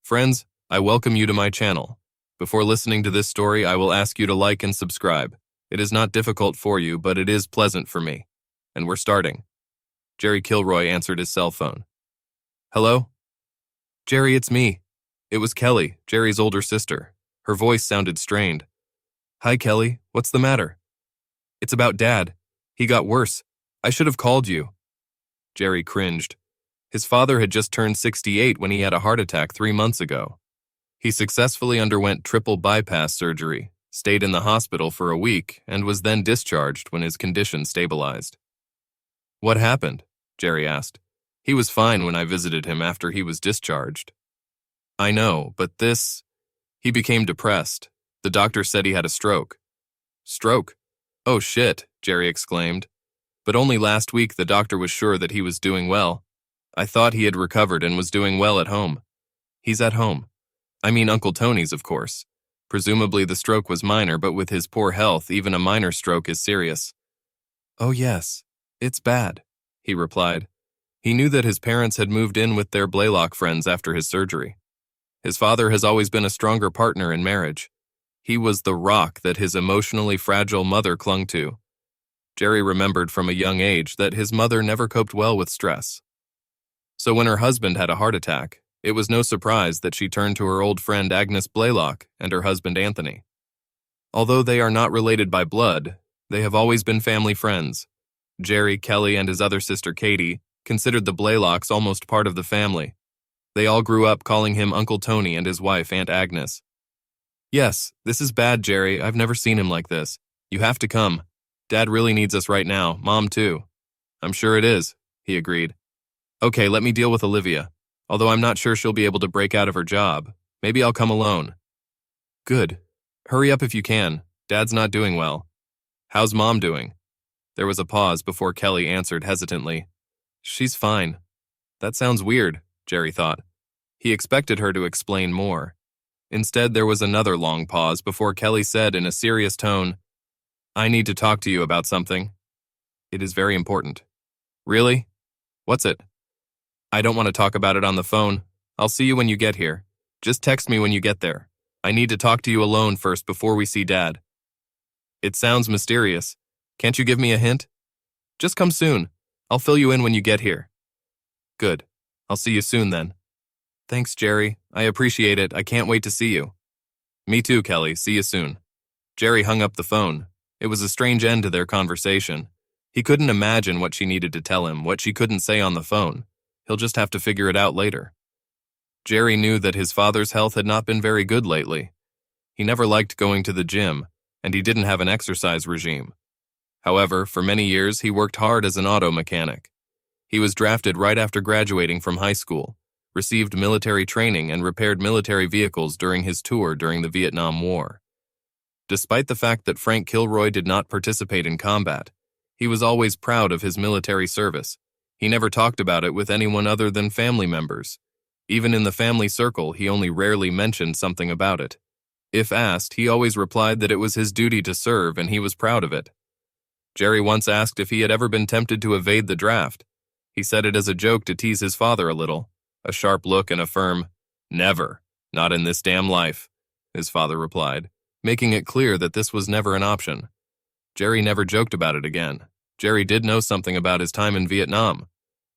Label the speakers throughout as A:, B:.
A: Friends, I welcome you to my channel. Before listening to this story, I will ask you to like and subscribe. It is not difficult for you, but it is pleasant for me. And we're starting. Jerry Kilroy answered his cell phone. Hello? Jerry, it's me. It was Kelly, Jerry's older sister. Her voice sounded strained. Hi, Kelly. What's the matter? It's about Dad. He got worse. I should have called you. Jerry cringed. His father had just turned 68 when he had a heart attack 3 months ago. He successfully underwent triple bypass surgery, stayed in the hospital for a week, and was then discharged when his condition stabilized. What happened? Jerry asked. He was fine when I visited him after he was discharged. I know, but this... He became depressed. The doctor said he had a stroke. Stroke? Oh shit, Jerry exclaimed. But only last week the doctor was sure that he was doing well. I thought he had recovered and was doing well at home. He's at home. I mean Uncle Tony's, of course. Presumably the stroke was minor, but with his poor health, even a minor stroke is serious. Oh yes, it's bad, he replied. He knew that his parents had moved in with their Blaylock friends after his surgery. His father has always been a stronger partner in marriage. He was the rock that his emotionally fragile mother clung to. Jerry remembered from a young age that his mother never coped well with stress. So when her husband had a heart attack, it was no surprise that she turned to her old friend Agnes Blaylock and her husband Anthony. Although they are not related by blood, they have always been family friends. Jerry, Kelly, and his other sister Katie considered the Blaylocks almost part of the family. They all grew up calling him Uncle Tony and his wife, Aunt Agnes. Yes, this is bad, Jerry. I've never seen him like this. You have to come. Dad really needs us right now. Mom, too. I'm sure it is, he agreed. Okay, let me deal with Olivia. Although I'm not sure she'll be able to break out of her job. Maybe I'll come alone. Good. Hurry up if you can. Dad's not doing well. How's Mom doing? There was a pause before Kelly answered hesitantly. She's fine. That sounds weird, Jerry thought. He expected her to explain more. Instead, there was another long pause before Kelly said in a serious tone, I need to talk to you about something. It is very important. Really? What's it? I don't want to talk about it on the phone. I'll see you when you get here. Just text me when you get there. I need to talk to you alone first before we see Dad. It sounds mysterious. Can't you give me a hint? Just come soon. I'll fill you in when you get here. Good. I'll see you soon then. Thanks, Jerry. I appreciate it. I can't wait to see you. Me too, Kelly. See you soon. Jerry hung up the phone. It was a strange end to their conversation. He couldn't imagine what she needed to tell him, what she couldn't say on the phone. He'll just have to figure it out later. Jerry knew that his father's health had not been very good lately. He never liked going to the gym, and he didn't have an exercise regime. However, for many years, he worked hard as an auto mechanic. He was drafted right after graduating from high school, received military training, and repaired military vehicles during his tour during the Vietnam War. Despite the fact that Frank Kilroy did not participate in combat, he was always proud of his military service. He never talked about it with anyone other than family members. Even in the family circle, he only rarely mentioned something about it. If asked, he always replied that it was his duty to serve and he was proud of it. Jerry once asked if he had ever been tempted to evade the draft. He said it as a joke to tease his father a little. A sharp look and a firm, "Never. Not in this damn life," his father replied, making it clear that this was never an option. Jerry never joked about it again. Jerry did know something about his time in Vietnam.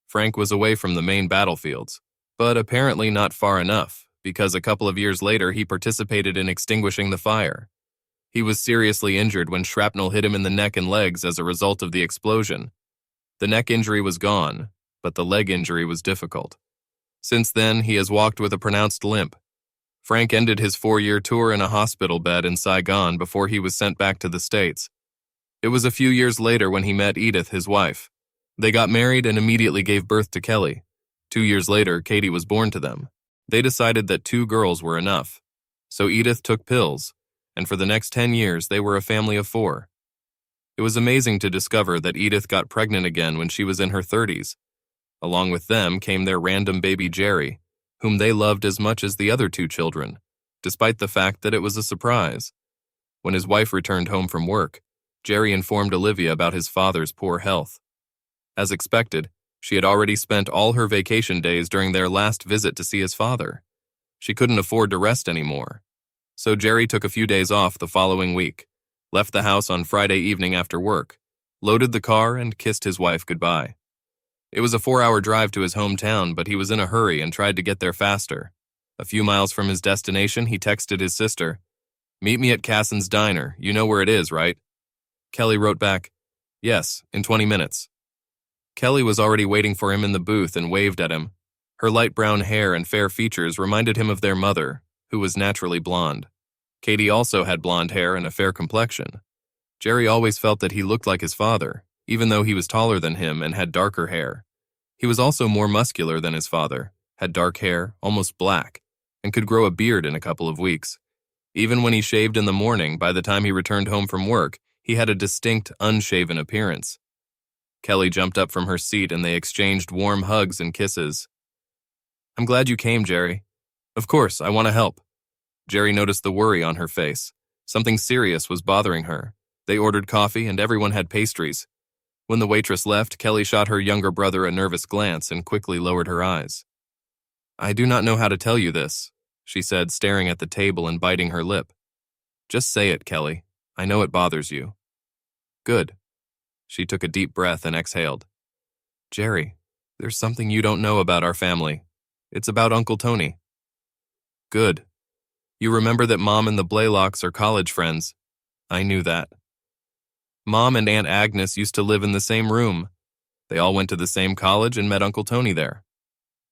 A: Frank was away from the main battlefields, but apparently not far enough, because a couple of years later he participated in extinguishing the fire. He was seriously injured when shrapnel hit him in the neck and legs as a result of the explosion. The neck injury was gone, but the leg injury was difficult. Since then, he has walked with a pronounced limp. Frank ended his 4-year tour in a hospital bed in Saigon before he was sent back to the States. It was a few years later when he met Edith, his wife. They got married and immediately gave birth to Kelly. 2 years later, Katie was born to them. They decided that 2 girls were enough. So Edith took pills, and for the next 10 years, they were a family of 4. It was amazing to discover that Edith got pregnant again when she was in her 30s. Along with them came their random baby Jerry, whom they loved as much as the other 2 children, despite the fact that it was a surprise. When his wife returned home from work, Jerry informed Olivia about his father's poor health. As expected, she had already spent all her vacation days during their last visit to see his father. She couldn't afford to rest anymore. So Jerry took a few days off the following week, left the house on Friday evening after work, loaded the car, and kissed his wife goodbye. It was a 4-hour drive to his hometown, but he was in a hurry and tried to get there faster. A few miles from his destination, he texted his sister, "Meet me at Cassin's Diner. You know where it is, right?" Kelly wrote back, "Yes, in 20 minutes. Kelly was already waiting for him in the booth and waved at him. Her light brown hair and fair features reminded him of their mother, who was naturally blonde. Katie also had blonde hair and a fair complexion. Jerry always felt that he looked like his father, even though he was taller than him and had darker hair. He was also more muscular than his father, had dark hair, almost black, and could grow a beard in a couple of weeks. Even when he shaved in the morning, by the time he returned home from work, he had a distinct, unshaven appearance. Kelly jumped up from her seat and they exchanged warm hugs and kisses. "I'm glad you came, Jerry. Of course, I want to help." Jerry noticed the worry on her face. Something serious was bothering her. They ordered coffee and everyone had pastries. When the waitress left, Kelly shot her younger brother a nervous glance and quickly lowered her eyes. "I do not know how to tell you this," she said, staring at the table and biting her lip. "Just say it, Kelly. I know it bothers you." "Good." She took a deep breath and exhaled. "Jerry, there's something you don't know about our family. It's about Uncle Tony." "Good. You remember that Mom and the Blaylocks are college friends." "I knew that." "Mom and Aunt Agnes used to live in the same room. They all went to the same college and met Uncle Tony there."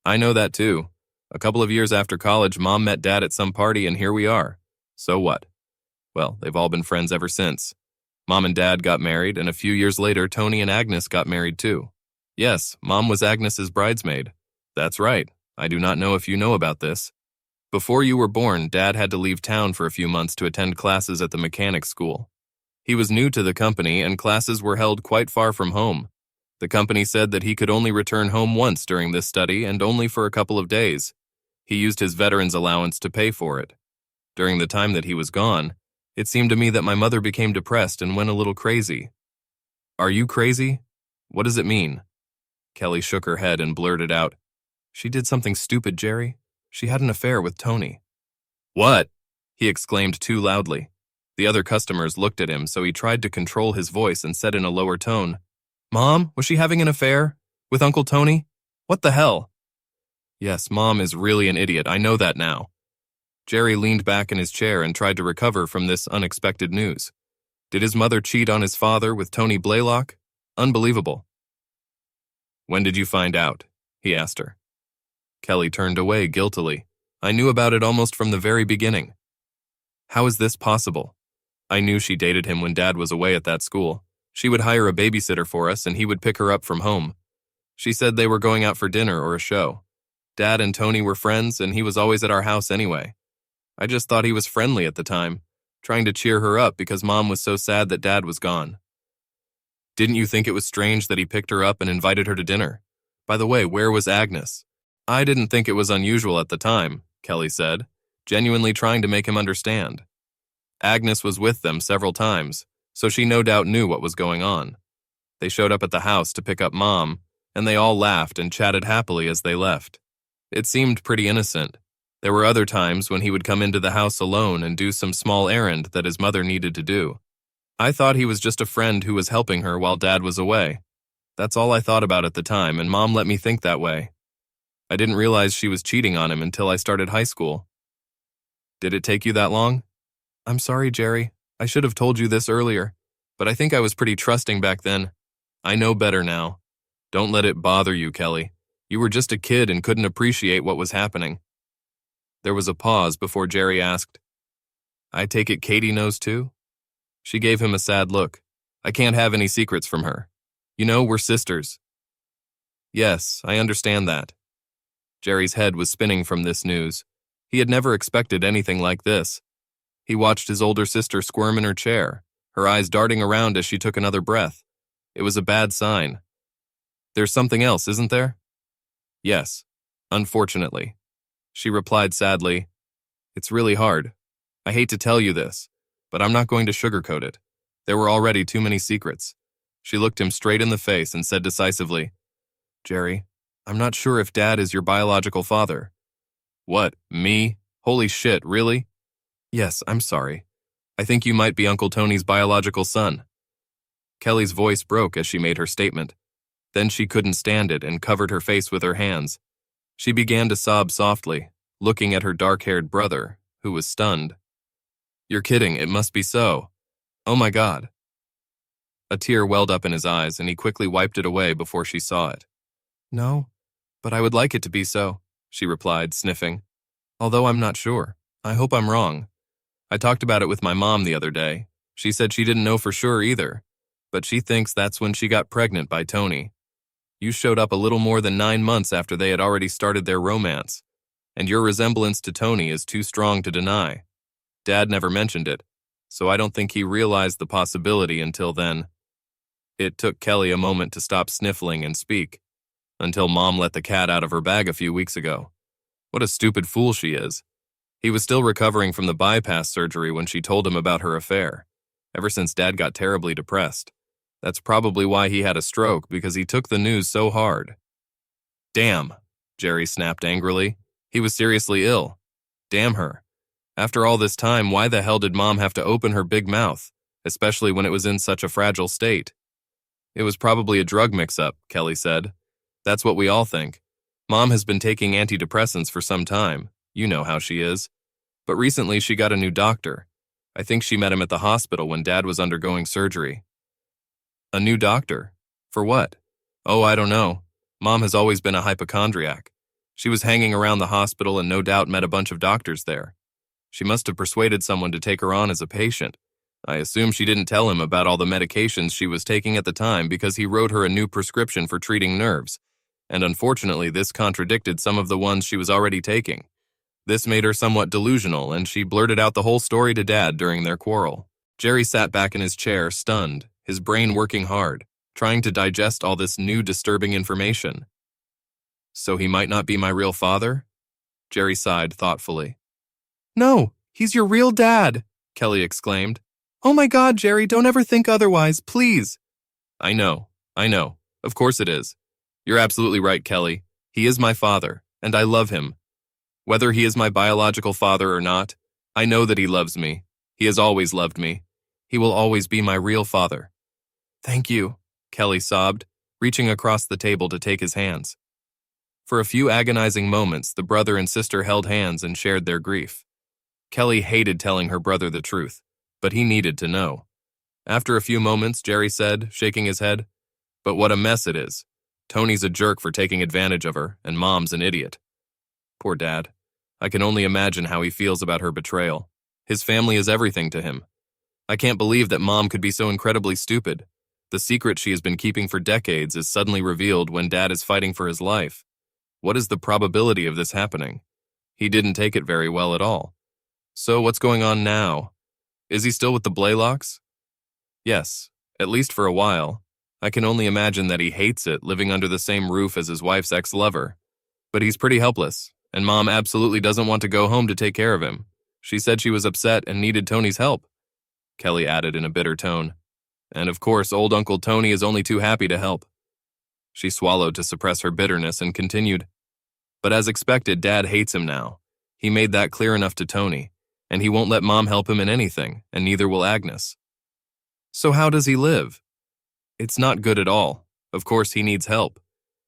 A: "I know that too. A couple of years after college, Mom met Dad at some party and here we are. So what? Well, they've all been friends ever since. Mom and Dad got married, and a few years later, Tony and Agnes got married too. Yes, Mom was Agnes's bridesmaid." "That's right. I do not know if you know about this. Before you were born, Dad had to leave town for a few months to attend classes at the mechanics school. He was new to the company, and classes were held quite far from home. The company said that he could only return home once during this study and only for a couple of days. He used his veteran's allowance to pay for it. During the time that he was gone, it seemed to me that my mother became depressed and went a little crazy." "Are you crazy? What does it mean?" Kelly shook her head and blurted out, "She did something stupid, Jerry. She had an affair with Tony." "What?" he exclaimed too loudly. The other customers looked at him, so he tried to control his voice and said in a lower tone, "Mom, was she having an affair? With Uncle Tony? What the hell?" "Yes, Mom is really an idiot. I know that now." Jerry leaned back in his chair and tried to recover from this unexpected news. Did his mother cheat on his father with Tony Blaylock? Unbelievable. "When did you find out?" he asked her. Kelly turned away guiltily. "I knew about it almost from the very beginning." "How is this possible?" "I knew she dated him when Dad was away at that school. She would hire a babysitter for us and he would pick her up from home. She said they were going out for dinner or a show. Dad and Tony were friends and he was always at our house anyway. I just thought he was friendly at the time, trying to cheer her up because Mom was so sad that Dad was gone." "Didn't you think it was strange that he picked her up and invited her to dinner? By the way, where was Agnes?" "I didn't think it was unusual at the time," Kelly said, genuinely trying to make him understand. "Agnes was with them several times, so she no doubt knew what was going on. They showed up at the house to pick up Mom, and they all laughed and chatted happily as they left. It seemed pretty innocent. There were other times when he would come into the house alone and do some small errand that his mother needed to do. I thought he was just a friend who was helping her while Dad was away. That's all I thought about at the time, and Mom let me think that way. I didn't realize she was cheating on him until I started high school." "Did it take you that long?" "I'm sorry, Jerry. I should have told you this earlier, but I think I was pretty trusting back then. I know better now. Don't let it bother you, Kelly. You were just a kid and couldn't appreciate what was happening." There was a pause before Jerry asked, "I take it Katie knows too?" She gave him a sad look. "I can't have any secrets from her. You know, we're sisters." "Yes, I understand that." Jerry's head was spinning from this news. He had never expected anything like this. He watched his older sister squirm in her chair, her eyes darting around as she took another breath. It was a bad sign. "There's something else, isn't there?" "Yes, unfortunately." She replied sadly, "It's really hard. I hate to tell you this, but I'm not going to sugarcoat it. There were already too many secrets." She looked him straight in the face and said decisively, "Jerry, I'm not sure if Dad is your biological father." "What, me?" Holy shit, really? Yes, I'm sorry. I think you might be Uncle Tony's biological son. Kelly's voice broke as she made her statement. Then she couldn't stand it and covered her face with her hands. She began to sob softly, looking at her dark-haired brother, who was stunned. You're kidding, it must be so. Oh my God. A tear welled up in his eyes and he quickly wiped it away before she saw it. No, but I would like it to be so, she replied, sniffing. Although I'm not sure. I hope I'm wrong. I talked about it with my mom the other day. She said she didn't know for sure either, but she thinks that's when she got pregnant by Tony. You showed up a little more than 9 months after they had already started their romance, and your resemblance to Tony is too strong to deny. Dad never mentioned it, so I don't think he realized the possibility until then. It took Kelly a moment to stop sniffling and speak, until Mom let the cat out of her bag a few weeks ago. What a stupid fool she is. He was still recovering from the bypass surgery when she told him about her affair, ever since Dad got terribly depressed. That's probably why he had a stroke, because he took the news so hard. Damn, Jerry snapped angrily. He was seriously ill. Damn her. After all this time, why the hell did Mom have to open her big mouth, especially when it was in such a fragile state? It was probably a drug mix-up, Kelly said. That's what we all think. Mom has been taking antidepressants for some time. You know how she is. But recently she got a new doctor. I think she met him at the hospital when Dad was undergoing surgery. A new doctor? For what? Oh, I don't know. Mom has always been a hypochondriac. She was hanging around the hospital and no doubt met a bunch of doctors there. She must have persuaded someone to take her on as a patient. I assume she didn't tell him about all the medications she was taking at the time because he wrote her a new prescription for treating nerves, and unfortunately this contradicted some of the ones she was already taking. This made her somewhat delusional, and she blurted out the whole story to Dad during their quarrel. Jerry sat back in his chair, stunned, his brain working hard, trying to digest all this new disturbing information. So he might not be my real father? Jerry sighed thoughtfully. No, he's your real dad, Kelly exclaimed. Oh my God, Jerry, don't ever think otherwise, please. I know. Of course it is. You're absolutely right, Kelly. He is my father, and I love him. Whether he is my biological father or not, I know that he loves me. He has always loved me. He will always be my real father. Thank you, Kelly sobbed, reaching across the table to take his hands. For a few agonizing moments, the brother and sister held hands and shared their grief. Kelly hated telling her brother the truth, but he needed to know. After a few moments, Jerry said, shaking his head, "But what a mess it is. Tony's a jerk for taking advantage of her, and Mom's an idiot." Poor Dad. I can only imagine how he feels about her betrayal. His family is everything to him. I can't believe that Mom could be so incredibly stupid. The secret she has been keeping for decades is suddenly revealed when Dad is fighting for his life. What is the probability of this happening? He didn't take it very well at all. So what's going on now? Is he still with the Blaylocks? Yes, at least for a while. I can only imagine that he hates it, living under the same roof as his wife's ex-lover. But he's pretty helpless, and Mom absolutely doesn't want to go home to take care of him. She said she was upset and needed Tony's help, Kelly added in a bitter tone. And of course, old Uncle Tony is only too happy to help. She swallowed to suppress her bitterness and continued. But as expected, Dad hates him now. He made that clear enough to Tony, and he won't let Mom help him in anything, and neither will Agnes. So how does he live? It's not good at all. Of course, he needs help.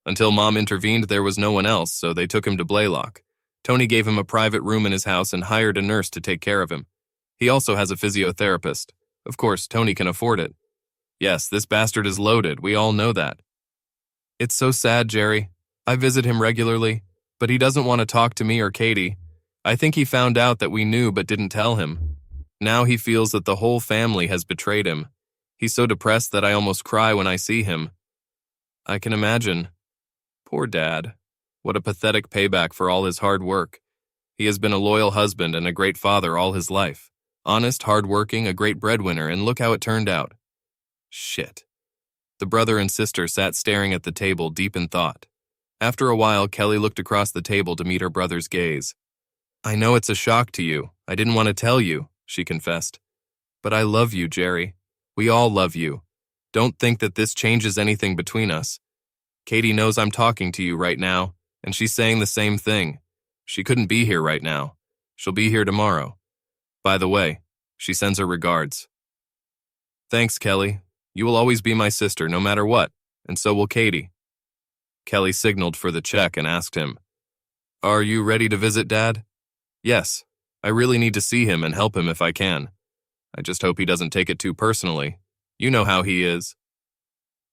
A: Until Mom intervened, there was no one else, so they took him to Blaylock. Tony gave him a private room in his house and hired a nurse to take care of him. He also has a physiotherapist. Of course, Tony can afford it. Yes, this bastard is loaded. We all know that. It's so sad, Jerry. I visit him regularly, but he doesn't want to talk to me or Katie. I think he found out that we knew but didn't tell him. Now he feels that the whole family has betrayed him. He's so depressed that I almost cry when I see him. I can imagine. Poor Dad. What a pathetic payback for all his hard work. He has been a loyal husband and a great father all his life. Honest, hard-working, a great breadwinner, and look how it turned out. Shit. The brother and sister sat staring at the table, deep in thought. After a while, Kelly looked across the table to meet her brother's gaze. I know it's a shock to you. I didn't want to tell you, she confessed. But I love you, Jerry. We all love you. Don't think that this changes anything between us. Katie knows I'm talking to you right now, and she's saying the same thing. She couldn't be here right now. She'll be here tomorrow. By the way, she sends her regards. Thanks, Kelly. You will always be my sister, no matter what, and so will Katie. Kelly signaled for the check and asked him, Are you ready to visit Dad? Yes. I really need to see him and help him if I can. I just hope he doesn't take it too personally. You know how he is.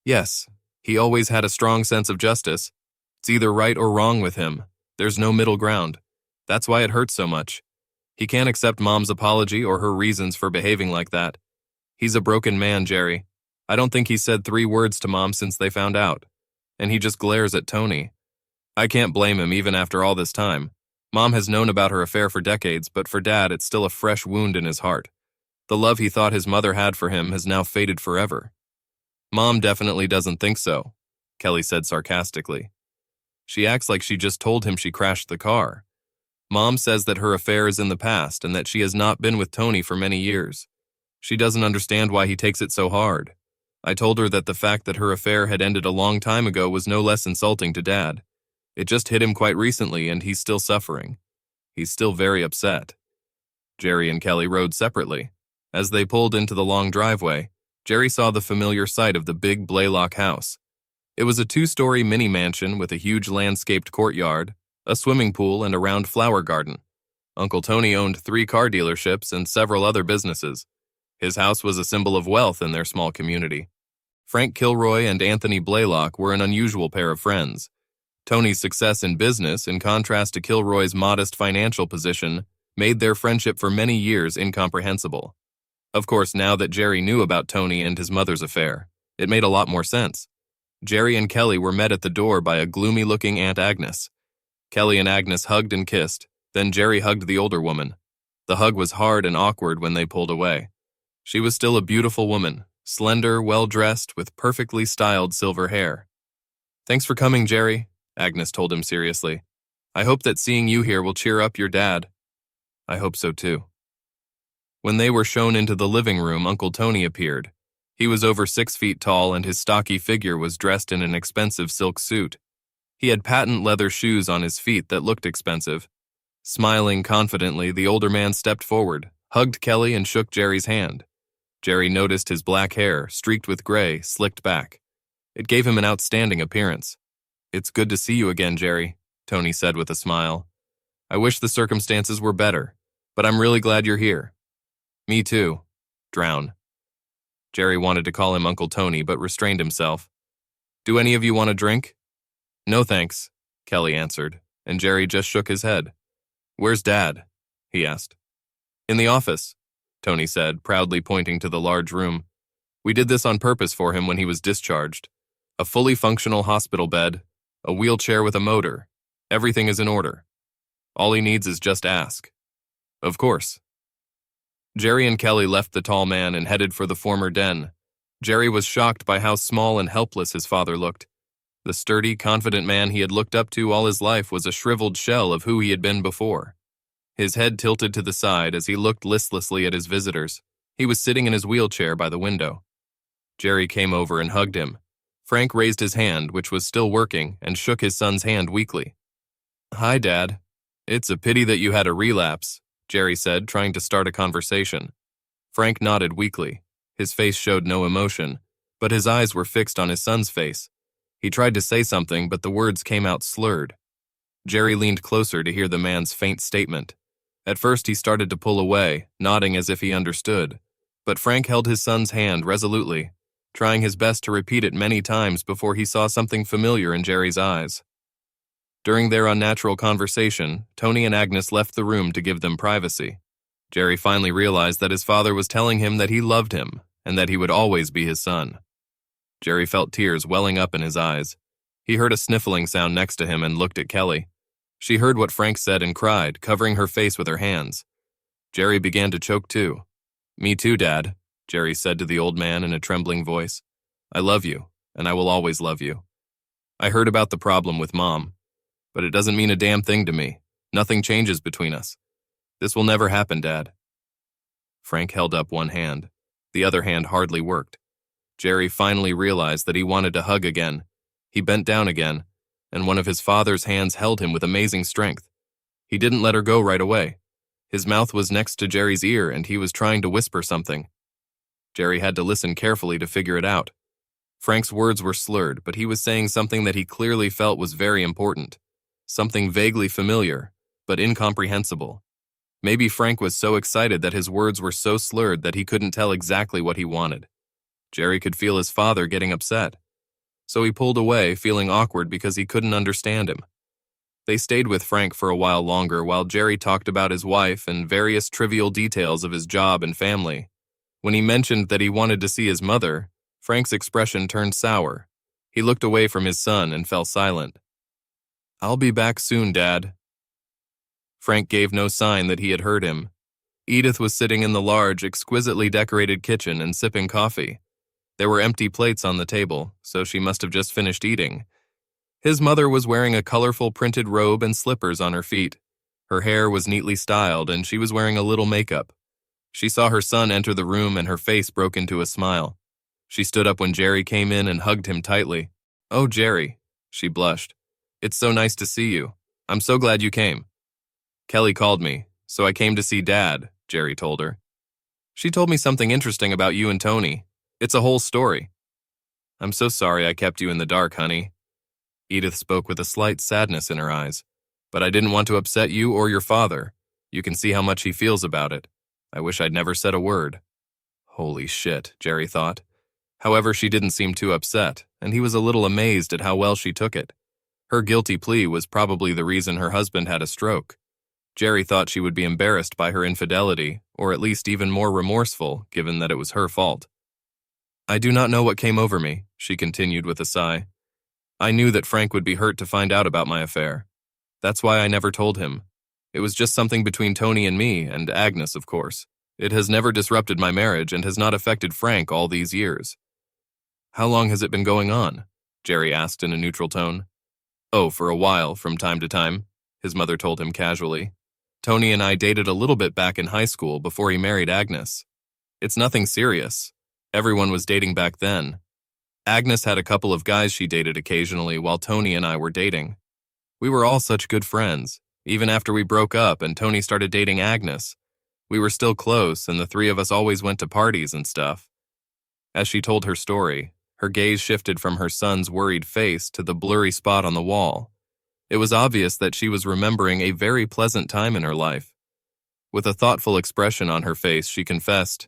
A: Yes, he always had a strong sense of justice. It's either right or wrong with him. There's no middle ground. That's why it hurts so much. He can't accept Mom's apology or her reasons for behaving like that. He's a broken man, Jerry. I don't think he's said 3 words to Mom since they found out. And he just glares at Tony. I can't blame him even after all this time. Mom has known about her affair for decades, but for Dad, it's still a fresh wound in his heart. The love he thought his mother had for him has now faded forever. Mom definitely doesn't think so, Kelly said sarcastically. She acts like she just told him she crashed the car. Mom says that her affair is in the past and that she has not been with Tony for many years. She doesn't understand why he takes it so hard. I told her that the fact that her affair had ended a long time ago was no less insulting to Dad. It just hit him quite recently and he's still suffering. He's still very upset. Jerry and Kelly rode separately. As they pulled into the long driveway, Jerry saw the familiar sight of the big Blaylock house. It was a 2-story mini-mansion with a huge landscaped courtyard, a swimming pool, and a round flower garden. Uncle Tony owned 3 car dealerships and several other businesses. His house was a symbol of wealth in their small community. Frank Kilroy and Anthony Blaylock were an unusual pair of friends. Tony's success in business, in contrast to Kilroy's modest financial position, made their friendship for many years incomprehensible. Of course, now that Jerry knew about Tony and his mother's affair, it made a lot more sense. Jerry and Kelly were met at the door by a gloomy-looking Aunt Agnes. Kelly and Agnes hugged and kissed, then Jerry hugged the older woman. The hug was hard and awkward when they pulled away. She was still a beautiful woman, slender, well-dressed, with perfectly styled silver hair. Thanks for coming, Jerry, Agnes told him seriously. I hope that seeing you here will cheer up your dad. I hope so too. When they were shown into the living room, Uncle Tony appeared. He was over 6 feet tall and his stocky figure was dressed in an expensive silk suit. He had patent leather shoes on his feet that looked expensive. Smiling confidently, the older man stepped forward, hugged Kelly, and shook Jerry's hand. Jerry noticed his black hair, streaked with gray, slicked back. It gave him an outstanding appearance. It's good to see you again, Jerry, Tony said with a smile. I wish the circumstances were better, but I'm really glad you're here. Me too. Drown. Jerry wanted to call him Uncle Tony, but restrained himself. Do any of you want a drink? No thanks, Kelly answered, and Jerry just shook his head. Where's Dad? He asked. In the office, Tony said, proudly pointing to the large room. We did this on purpose for him when he was discharged. A fully functional hospital bed, a wheelchair with a motor. Everything is in order. All he needs is just ask. Of course. Jerry and Kelly left the tall man and headed for the former den. Jerry was shocked by how small and helpless his father looked. The sturdy, confident man he had looked up to all his life was a shriveled shell of who he had been before. His head tilted to the side as he looked listlessly at his visitors. He was sitting in his wheelchair by the window. Jerry came over and hugged him. Frank raised his hand, which was still working, and shook his son's hand weakly. Hi, Dad. It's a pity that you had a relapse, Jerry said, trying to start a conversation. Frank nodded weakly. His face showed no emotion, but his eyes were fixed on his son's face. He tried to say something, but the words came out slurred. Jerry leaned closer to hear the man's faint statement. At first he started to pull away, nodding as if he understood, but Frank held his son's hand resolutely, trying his best to repeat it many times before he saw something familiar in Jerry's eyes. During their unnatural conversation, Tony and Agnes left the room to give them privacy. Jerry finally realized that his father was telling him that he loved him and that he would always be his son. Jerry felt tears welling up in his eyes. He heard a sniffling sound next to him and looked at Kelly. She heard what Frank said and cried, covering her face with her hands. Jerry began to choke too. Me too, Dad, Jerry said to the old man in a trembling voice. I love you, and I will always love you. I heard about the problem with Mom, but it doesn't mean a damn thing to me. Nothing changes between us. This will never happen, Dad. Frank held up one hand. The other hand hardly worked. Jerry finally realized that he wanted to hug again. He bent down again, and one of his father's hands held him with amazing strength. He didn't let her go right away. His mouth was next to Jerry's ear and he was trying to whisper something. Jerry had to listen carefully to figure it out. Frank's words were slurred, but he was saying something that he clearly felt was very important. Something vaguely familiar, but incomprehensible. Maybe Frank was so excited that his words were so slurred that he couldn't tell exactly what he wanted. Jerry could feel his father getting upset. So he pulled away, feeling awkward because he couldn't understand him. They stayed with Frank for a while longer while Jerry talked about his wife and various trivial details of his job and family. When he mentioned that he wanted to see his mother, Frank's expression turned sour. He looked away from his son and fell silent. "I'll be back soon, Dad." Frank gave no sign that he had heard him. Edith was sitting in the large, exquisitely decorated kitchen and sipping coffee. There were empty plates on the table, so she must have just finished eating. His mother was wearing a colorful printed robe and slippers on her feet. Her hair was neatly styled, and she was wearing a little makeup. She saw her son enter the room and her face broke into a smile. She stood up when Jerry came in and hugged him tightly. "Oh, Jerry," she blushed. "It's so nice to see you. I'm so glad you came." "Kelly called me, so I came to see Dad," Jerry told her. "She told me something interesting about you and Tony. It's a whole story." "I'm so sorry I kept you in the dark, honey." Edith spoke with a slight sadness in her eyes. "But I didn't want to upset you or your father. You can see how much he feels about it. I wish I'd never said a word." Holy shit, Jerry thought. However, she didn't seem too upset, and he was a little amazed at how well she took it. Her guilty plea was probably the reason her husband had a stroke. Jerry thought she would be embarrassed by her infidelity, or at least even more remorseful, given that it was her fault. "I do not know what came over me," she continued with a sigh. "I knew that Frank would be hurt to find out about my affair. That's why I never told him. It was just something between Tony and me, and Agnes, of course. It has never disrupted my marriage and has not affected Frank all these years." "How long has it been going on?" Jerry asked in a neutral tone. "Oh, for a while, from time to time," his mother told him casually. "Tony and I dated a little bit back in high school before he married Agnes. It's nothing serious. Everyone was dating back then. Agnes had a couple of guys she dated occasionally while Tony and I were dating. We were all such good friends. Even after we broke up and Tony started dating Agnes, we were still close and the three of us always went to parties and stuff." As she told her story, her gaze shifted from her son's worried face to the blurry spot on the wall. It was obvious that she was remembering a very pleasant time in her life. With a thoughtful expression on her face, she confessed,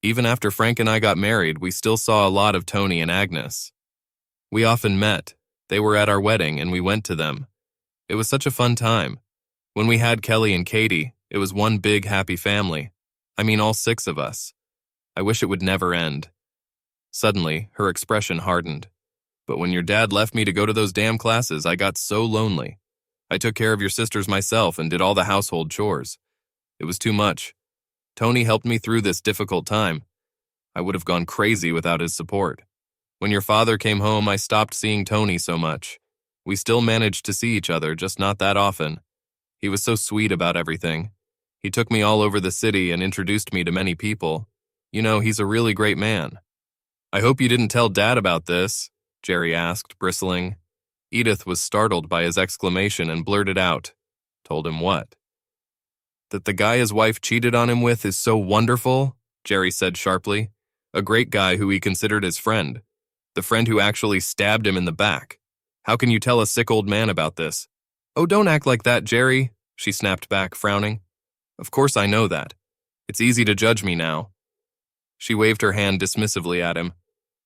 A: "Even after Frank and I got married, we still saw a lot of Tony and Agnes. We often met. They were at our wedding and we went to them. It was such a fun time. When we had Kelly and Katie, it was one big happy family. I mean, all 6 of us. I wish it would never end." Suddenly, her expression hardened. "But when your dad left me to go to those damn classes, I got so lonely. I took care of your sisters myself and did all the household chores. It was too much. Tony helped me through this difficult time. I would have gone crazy without his support. When your father came home, I stopped seeing Tony so much. We still managed to see each other, just not that often. He was so sweet about everything. He took me all over the city and introduced me to many people. You know, he's a really great man." "I hope you didn't tell Dad about this," Jerry asked, bristling. Edith was startled by his exclamation and blurted out, "Told him what?" "That the guy his wife cheated on him with is so wonderful," Jerry said sharply. "A great guy who he considered his friend. The friend who actually stabbed him in the back. How can you tell a sick old man about this?" "Oh, don't act like that, Jerry," she snapped back, frowning. "Of course I know that. It's easy to judge me now." She waved her hand dismissively at him.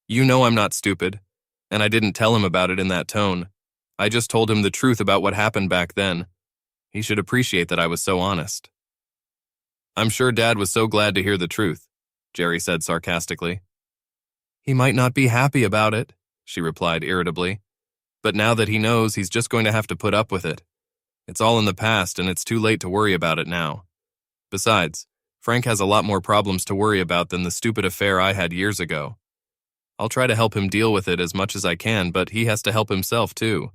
A: "You know I'm not stupid, and I didn't tell him about it in that tone. I just told him the truth about what happened back then. He should appreciate that I was so honest." "I'm sure Dad was so glad to hear the truth," Jerry said sarcastically. "He might not be happy about it," she replied irritably. "But now that he knows, he's just going to have to put up with it. It's all in the past and it's too late to worry about it now. Besides, Frank has a lot more problems to worry about than the stupid affair I had years ago. I'll try to help him deal with it as much as I can, but he has to help himself too."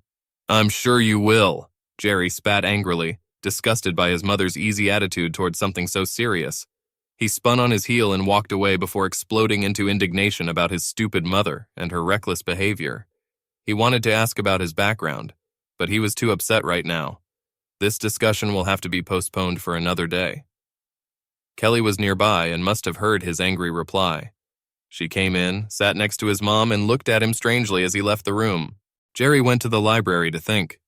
A: "I'm sure you will," Jerry spat angrily, disgusted by his mother's easy attitude towards something so serious. He spun on his heel and walked away before exploding into indignation about his stupid mother and her reckless behavior. He wanted to ask about his background, but he was too upset right now. This discussion will have to be postponed for another day. Kelly was nearby and must have heard his angry reply. She came in, sat next to his mom, and looked at him strangely as he left the room. Jerry went to the library to think.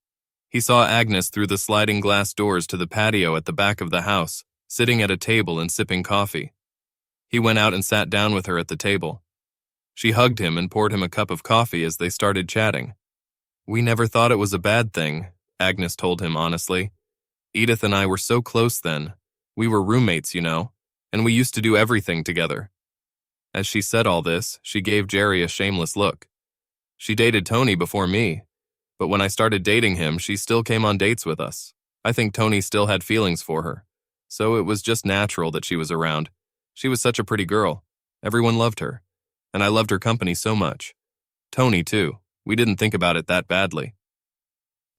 A: He saw Agnes through the sliding glass doors to the patio at the back of the house, sitting at a table and sipping coffee. He went out and sat down with her at the table. She hugged him and poured him a cup of coffee as they started chatting. "We never thought it was a bad thing," Agnes told him honestly. "Edith and I were so close then. We were roommates, you know, and we used to do everything together." As she said all this, she gave Jerry a shameless look. "She dated Tony before me, but when I started dating him, she still came on dates with us. I think Tony still had feelings for her, so it was just natural that she was around. She was such a pretty girl. Everyone loved her, and I loved her company so much. Tony, too. We didn't think about it that badly."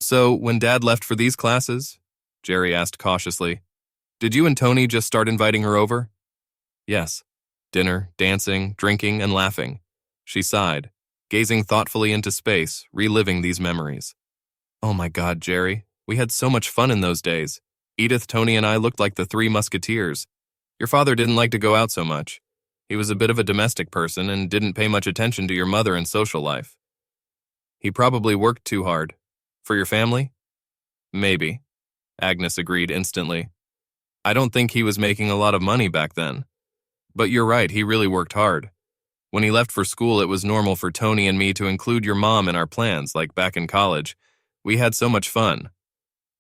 A: "So, when Dad left for these classes," Jerry asked cautiously, "did you and Tony just start inviting her over?" "Yes. Dinner, dancing, drinking, and laughing." She sighed, gazing thoughtfully into space, reliving these memories. "Oh my God, Jerry, we had so much fun in those days. Edith, Tony, and I looked like the Three Musketeers. Your father didn't like to go out so much. He was a bit of a domestic person and didn't pay much attention to your mother and social life. He probably worked too hard. For your family?" "Maybe," Agnes agreed instantly. "I don't think he was making a lot of money back then. But you're right, he really worked hard. When he left for school, it was normal for Tony and me to include your mom in our plans, like back in college. We had so much fun."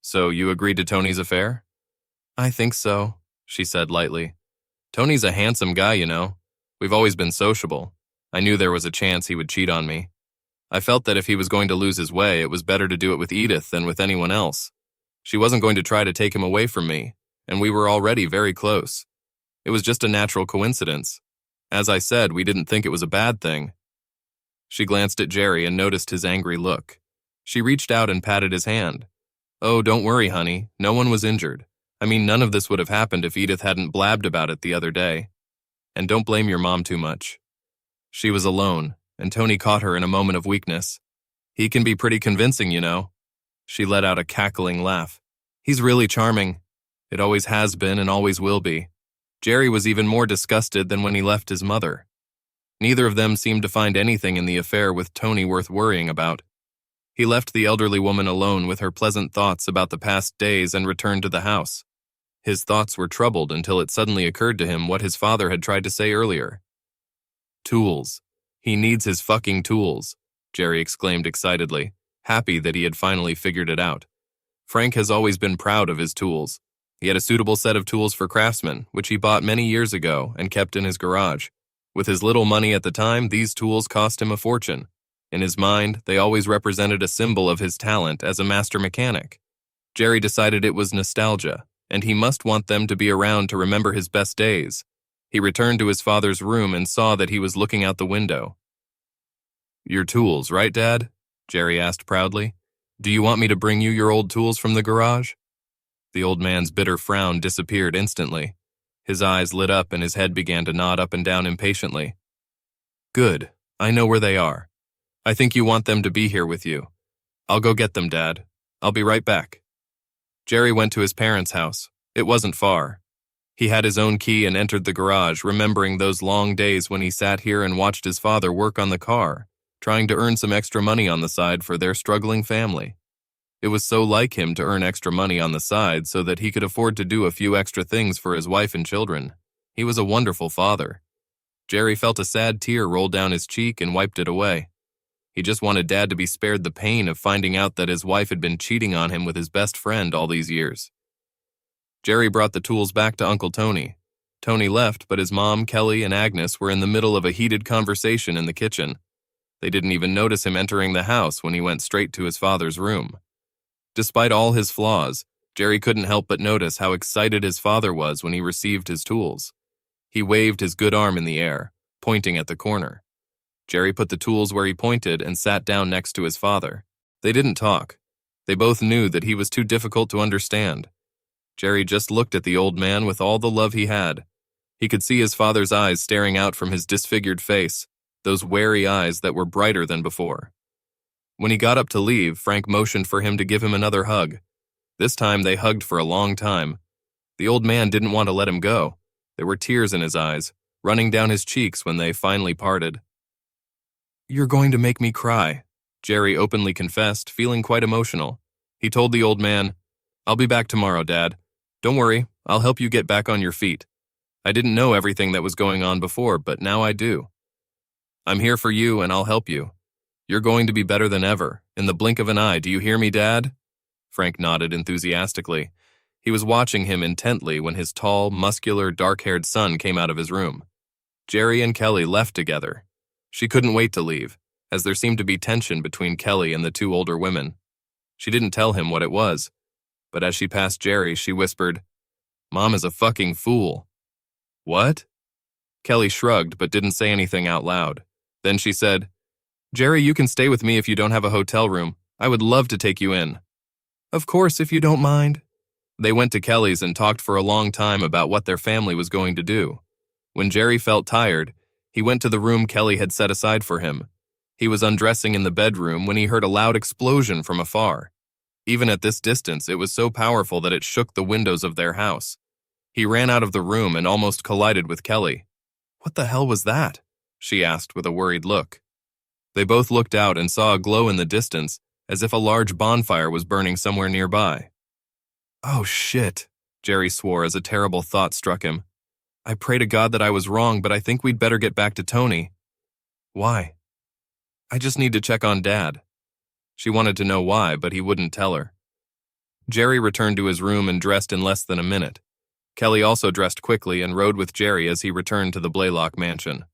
A: "So you agreed to Tony's affair?" "I think so," she said lightly. "Tony's a handsome guy, you know. We've always been sociable. I knew there was a chance he would cheat on me. I felt that if he was going to lose his way, it was better to do it with Edith than with anyone else. She wasn't going to try to take him away from me, and we were already very close. It was just a natural coincidence. As I said, we didn't think it was a bad thing." She glanced at Jerry and noticed his angry look. She reached out and patted his hand. "Oh, don't worry, honey. No one was injured. I mean, none of this would have happened if Edith hadn't blabbed about it the other day. And don't blame your mom too much. She was alone, and Tony caught her in a moment of weakness. He can be pretty convincing, you know." She let out a cackling laugh. "He's really charming. It always has been and always will be." Jerry was even more disgusted than when he left his mother. Neither of them seemed to find anything in the affair with Tony worth worrying about. He left the elderly woman alone with her pleasant thoughts about the past days and returned to the house. His thoughts were troubled until it suddenly occurred to him what his father had tried to say earlier. "Tools. He needs his fucking tools," Jerry exclaimed excitedly, happy that he had finally figured it out. Frank has always been proud of his tools. He had a suitable set of tools for craftsmen, which he bought many years ago and kept in his garage. With his little money at the time, these tools cost him a fortune. In his mind, they always represented a symbol of his talent as a master mechanic. Jerry decided it was nostalgia, and he must want them to be around to remember his best days. He returned to his father's room and saw that he was looking out the window. "Your tools, right, Dad?" Jerry asked proudly. "Do you want me to bring you your old tools from the garage?" The old man's bitter frown disappeared instantly. His eyes lit up and his head began to nod up and down impatiently. "Good. I know where they are. I think you want them to be here with you. I'll go get them, Dad. I'll be right back." Jerry went to his parents' house. It wasn't far. He had his own key and entered the garage, remembering those long days when he sat here and watched his father work on the car, trying to earn some extra money on the side for their struggling family. It was so like him to earn extra money on the side so that he could afford to do a few extra things for his wife and children. He was a wonderful father. Jerry felt a sad tear roll down his cheek and wiped it away. He just wanted Dad to be spared the pain of finding out that his wife had been cheating on him with his best friend all these years. Jerry brought the tools back to Uncle Tony. Tony left, but his mom, Kelly, and Agnes were in the middle of a heated conversation in the kitchen. They didn't even notice him entering the house when he went straight to his father's room. Despite all his flaws, Jerry couldn't help but notice how excited his father was when he received his tools. He waved his good arm in the air, pointing at the corner. Jerry put the tools where he pointed and sat down next to his father. They didn't talk. They both knew that he was too difficult to understand. Jerry just looked at the old man with all the love he had. He could see his father's eyes staring out from his disfigured face, those wary eyes that were brighter than before. When he got up to leave, Frank motioned for him to give him another hug. This time they hugged for a long time. The old man didn't want to let him go. There were tears in his eyes, running down his cheeks when they finally parted. "You're going to make me cry," Jerry openly confessed, feeling quite emotional. He told the old man, "I'll be back tomorrow, Dad. Don't worry, I'll help you get back on your feet. I didn't know everything that was going on before, but now I do. I'm here for you and I'll help you. You're going to be better than ever, in the blink of an eye. Do you hear me, Dad?" Frank nodded enthusiastically. He was watching him intently when his tall, muscular, dark-haired son came out of his room. Jerry and Kelly left together. She couldn't wait to leave, as there seemed to be tension between Kelly and the two older women. She didn't tell him what it was, but as she passed Jerry, she whispered, "Mom is a fucking fool." "What?" Kelly shrugged but didn't say anything out loud. Then she said, "Jerry, you can stay with me if you don't have a hotel room. I would love to take you in." "Of course, if you don't mind." They went to Kelly's and talked for a long time about what their family was going to do. When Jerry felt tired, he went to the room Kelly had set aside for him. He was undressing in the bedroom when he heard a loud explosion from afar. Even at this distance, it was so powerful that it shook the windows of their house. He ran out of the room and almost collided with Kelly. "What the hell was that?" she asked with a worried look. They both looked out and saw a glow in the distance, as if a large bonfire was burning somewhere nearby. "Oh shit," Jerry swore as a terrible thought struck him. "I pray to God that I was wrong, but I think we'd better get back to Tony." "Why?" "I just need to check on Dad." She wanted to know why, but he wouldn't tell her. Jerry returned to his room and dressed in less than a minute. Kelly also dressed quickly and rode with Jerry as he returned to the Blaylock mansion.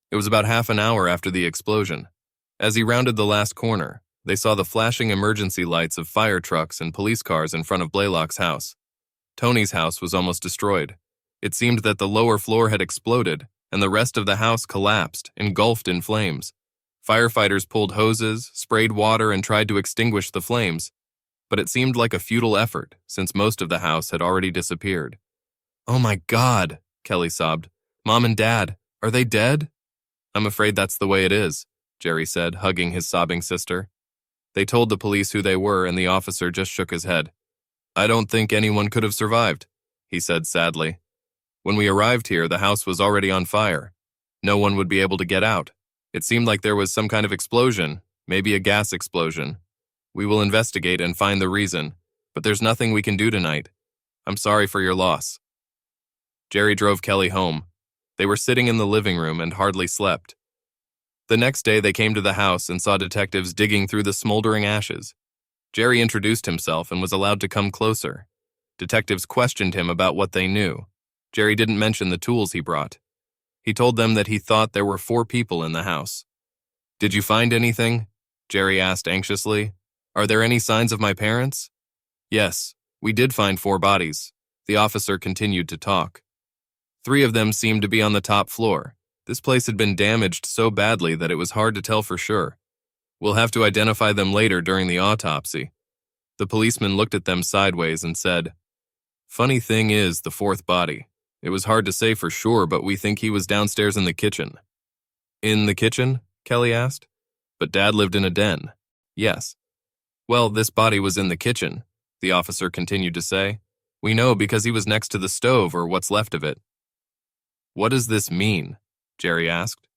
A: It was about half an hour after the explosion. As he rounded the last corner, they saw the flashing emergency lights of fire trucks and police cars in front of Blaylock's house. Tony's house was almost destroyed. It seemed that the lower floor had exploded, and the rest of the house collapsed, engulfed in flames. Firefighters pulled hoses, sprayed water, and tried to extinguish the flames, but it seemed like a futile effort, since most of the house had already disappeared. "Oh my God," Kelly sobbed. "Mom and Dad, are they dead?" "I'm afraid that's the way it is," Jerry said, hugging his sobbing sister. They told the police who they were, and the officer just shook his head. "I don't think anyone could have survived," he said sadly. "When we arrived here, the house was already on fire. No one would be able to get out. It seemed like there was some kind of explosion, maybe a gas explosion. We will investigate and find the reason, but there's nothing we can do tonight. I'm sorry for your loss." Jerry drove Kelly home. They were sitting in the living room and hardly slept. The next day, they came to the house and saw detectives digging through the smoldering ashes. Jerry introduced himself and was allowed to come closer. Detectives questioned him about what they knew. Jerry didn't mention the tools he brought. He told them that he thought there were 4 people in the house. "Did you find anything?" Jerry asked anxiously. "Are there any signs of my parents?" "Yes, we did find 4 bodies." The officer continued to talk. 3 of them seemed to be on the top floor. This place had been damaged so badly that it was hard to tell for sure. "We'll have to identify them later during the autopsy." The policeman looked at them sideways and said, "Funny thing is, the 4th body. It was hard to say for sure, but we think he was downstairs in the kitchen." "In the kitchen?" Kelly asked. "But Dad lived in a den." "Yes." "Well, this body was in the kitchen," the officer continued to say. "We know because he was next to the stove, or what's left of it." "What does this mean?" Jerry asked.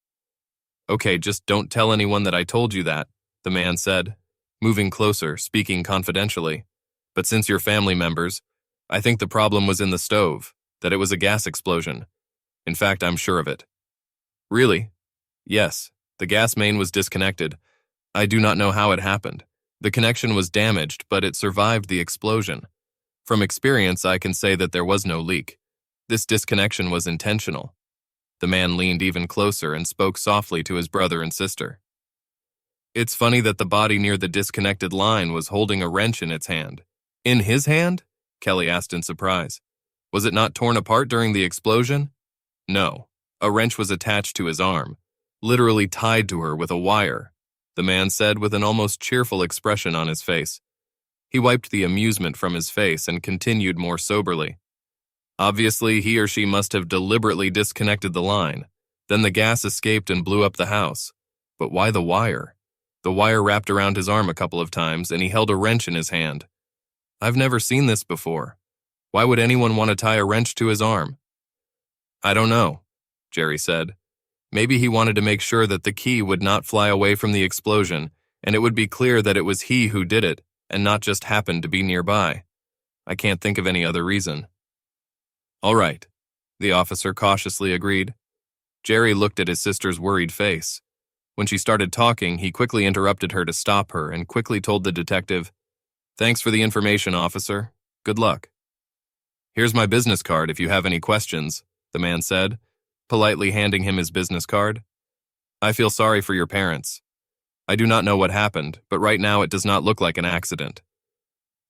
A: "Okay, just don't tell anyone that I told you that," the man said, moving closer, speaking confidentially. "But since you're family members, I think the problem was in the stove, that it was a gas explosion. In fact, I'm sure of it." "Really?" "Yes, the gas main was disconnected. I do not know how it happened. The connection was damaged, but it survived the explosion. From experience, I can say that there was no leak. This disconnection was intentional." The man leaned even closer and spoke softly to his brother and sister. "It's funny that the body near the disconnected line was holding a wrench in its hand." "In his hand?" Kelly asked in surprise. "Was it not torn apart during the explosion?" "No. A wrench was attached to his arm, literally tied to her with a wire," the man said with an almost cheerful expression on his face. He wiped the amusement from his face and continued more soberly. "Obviously, he or she must have deliberately disconnected the line. Then the gas escaped and blew up the house. But why the wire? The wire wrapped around his arm a couple of times, and he held a wrench in his hand. I've never seen this before. Why would anyone want to tie a wrench to his arm?" I don't know, Jerry said. Maybe he wanted to make sure that the key would not fly away from the explosion, and it would be clear that it was he who did it, and not just happened to be nearby. I can't think of any other reason. All right, the officer cautiously agreed. Jerry looked at his sister's worried face. When she started talking, he quickly interrupted her to stop her and quickly told the detective, "Thanks for the information, officer. Good luck." "Here's my business card if you have any questions," the man said, politely handing him his business card. "I feel sorry for your parents. I do not know what happened, but right now it does not look like an accident."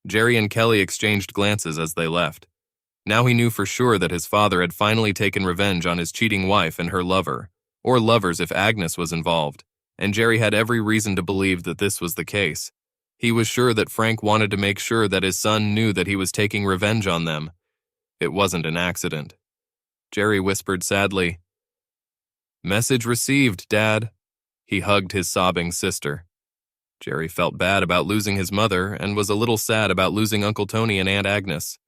A: Jerry and Kelly exchanged glances as they left. Now he knew for sure that his father had finally taken revenge on his cheating wife and her lover, or lovers if Agnes was involved, and Jerry had every reason to believe that this was the case. He was sure that Frank wanted to make sure that his son knew that he was taking revenge on them. It wasn't an accident. Jerry whispered sadly, "Message received, Dad." He hugged his sobbing sister. Jerry felt bad about losing his mother and was a little sad about losing Uncle Tony and Aunt Agnes.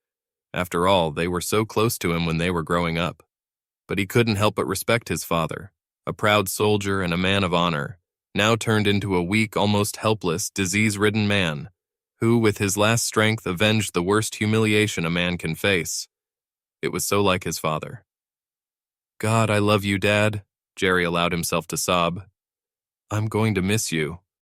A: After all, they were so close to him when they were growing up. But he couldn't help but respect his father, a proud soldier and a man of honor, now turned into a weak, almost helpless, disease-ridden man, who, with his last strength, avenged the worst humiliation a man can face. It was so like his father. "God, I love you, Dad," Jerry allowed himself to sob. "I'm going to miss you."